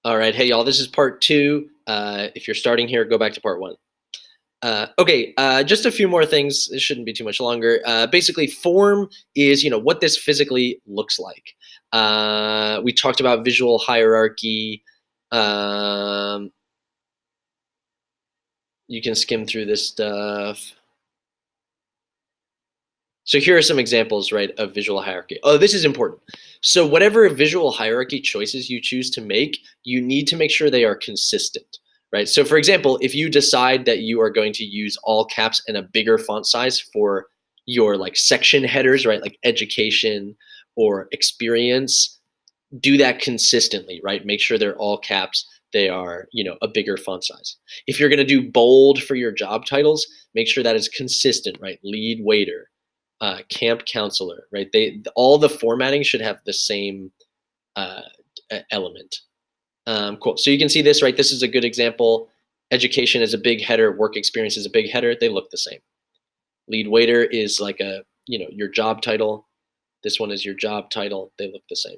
All right, hey y'all, this is part two. If you're starting here, go back to part one. Okay, just a few more things. It shouldn't be too much longer. Basically, form is what this physically looks like. We talked about visual hierarchy. Um, you can skim through this stuff. So here are some examples, right, of visual hierarchy. Oh, this is important. So whatever visual hierarchy choices you choose to make, you need to make sure they are consistent, right? So for example, if you decide that you are going to use all caps and a bigger font size for your like section headers, right, like education or experience, do that consistently, right? Make sure they're all caps. They are, a bigger font size. If you're going to do bold for your job titles, make sure that is consistent, right? Lead waiter, camp counselor, right? They all the formatting should have the same uh, element. Cool. So you can see this, right? This is a good example. Education is a big header. Work experience is a big header. They look the same. Lead waiter is like your job title. This one is your job title. They look the same.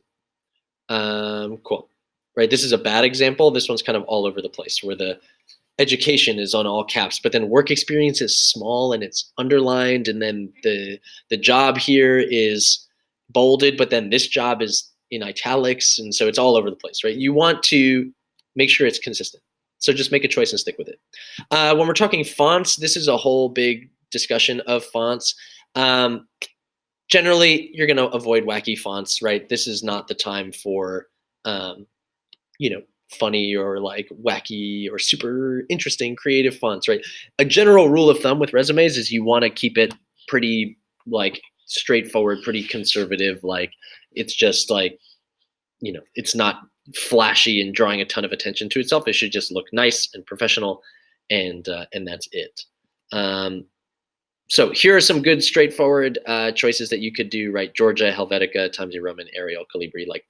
Cool. Right. This is a bad example. This one's kind of all over the place where the education is on all caps, but then work experience is small and it's underlined, and then the job here is bolded, but then this job is in italics, and so it's all over the place, right? You want to make sure it's consistent. So just make a choice and stick with it. When we're talking fonts, this is a whole big discussion of fonts. Um, Generally, you're going to avoid wacky fonts, right? This is not the time for um, you know, funny or like wacky or super interesting creative fonts, right? A general rule of thumb with resumes is you want to keep it pretty like straightforward, pretty conservative. Like it's just like, it's not flashy and drawing a ton of attention to itself. It should just look nice and professional, and that's it. Um, so here are some good straightforward choices that you could do, right? Georgia, Helvetica, Times New Roman, Arial, Calibri. Like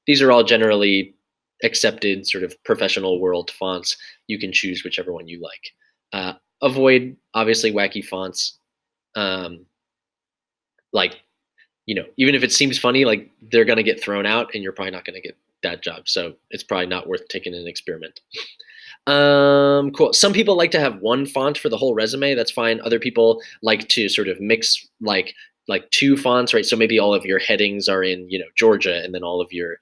these are all generally accepted sort of professional world fonts. You can choose whichever one you like. Avoid obviously wacky fonts. Um, like even if it seems funny, like they're gonna get thrown out, and you're probably not gonna get that job. So it's probably not worth taking an experiment. Cool. Some people like to have one font for the whole resume. That's fine. Other people like to sort of mix like two fonts, right? So maybe all of your headings are in, Georgia, and then all of your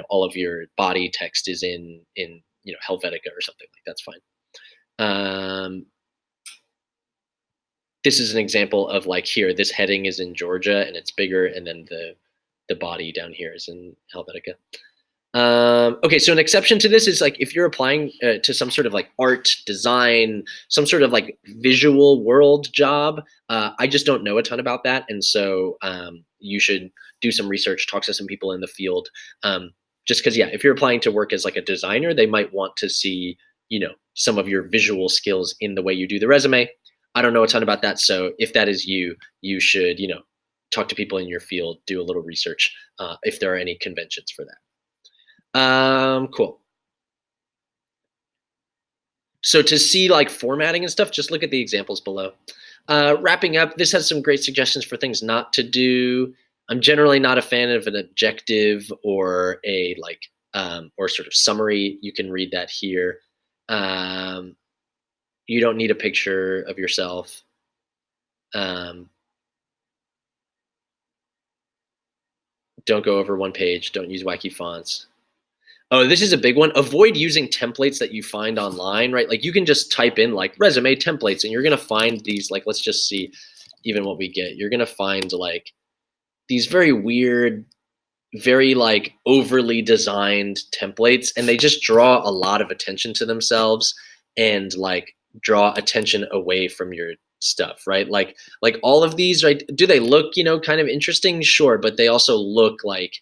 all of your body text is in Helvetica or something like that's fine. Um, this is an example of like here, this heading is in Georgia and it's bigger, and then the body down here is in Helvetica. Okay, so an exception to this is like if you're applying to some sort of like art, design, some sort of like visual world job. I just don't know a ton about that, and so you should do some research, talk to some people in the field. Just because, yeah, if you're applying to work as like a designer, they might want to see some of your visual skills in the way you do the resume. I don't know a ton about that, so if that is you, you should talk to people in your field, do a little research if there are any conventions for that. Cool. So to see like formatting and stuff, just look at the examples below. Wrapping up, this has some great suggestions for things not to do. I'm generally not a fan of an objective or a like or sort of summary. You can read that here. You don't need a picture of yourself. Don't go over one page. Don't use wacky fonts. Oh, this is a big one. Avoid using templates that you find online, right? Like you can just type in like resume templates and you're going to find these, like, let's just see even what we get. You're going to find like these very weird, very like overly designed templates, and they just draw a lot of attention to themselves and like draw attention away from your stuff, right? Like all of these, right? Do they look, kind of interesting? Sure, but they also look like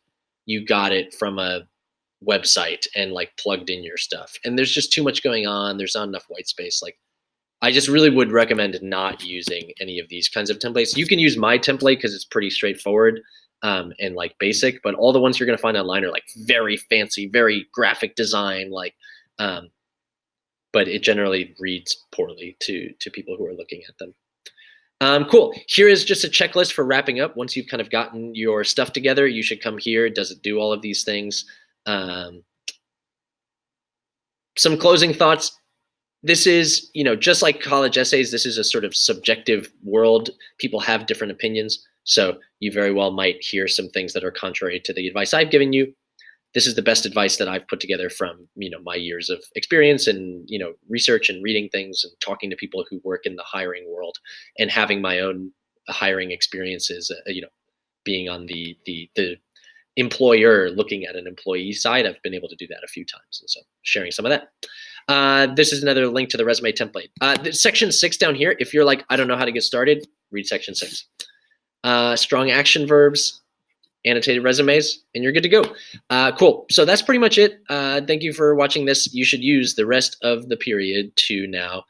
you got it from a website and like plugged in your stuff, and there's just too much going on. There's not enough white space. Like I just really would recommend not using any of these kinds of templates. You can use my template because it's pretty straightforward and like basic, but all the ones you're going to find online are like very fancy, very graphic design, like um, but it generally reads poorly to people who are looking at them. Cool. Here is just a checklist for wrapping up. Once you've kind of gotten your stuff together, you should come here. Does it do all of these things? Um, Some closing thoughts. This is, just like college essays, this is a sort of subjective world. People have different opinions. So you very well might hear some things that are contrary to the advice I've given you. This is the best advice that I've put together from, my years of experience and, research and reading things and talking to people who work in the hiring world and having my own hiring experiences, being on the employer looking at an employee side. I've been able to do that a few times. And so sharing some of that. This is another link to the resume template. Section 6 down here, if you're like, I don't know how to get started, read section 6. Strong action verbs, annotated resumes, and you're good to go. Cool. So that's pretty much it. Thank you for watching this. You should use the rest of the period to now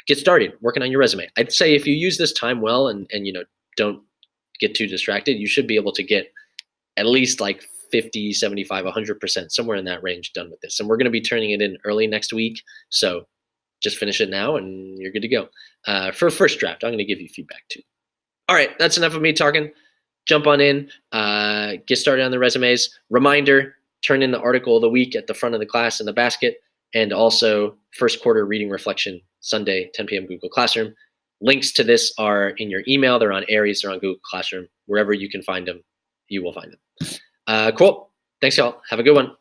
get started working on your resume. I'd say if you use this time well and don't get too distracted, you should be able to get at least like 50, 75, 100%, somewhere in that range done with this. And we're going to be turning it in early next week. So just finish it now and you're good to go. For a first draft, I'm going to give you feedback too. All right, that's enough of me talking. Jump on in, get started on the resumes. Reminder, turn in the article of the week at the front of the class in the basket, and also first quarter reading reflection, Sunday, 10 p.m. Google Classroom. Links to this are in your email. They're on Aries, they're on Google Classroom. Wherever you can find them, you will find them. Cool. Thanks, y'all. Have a good one.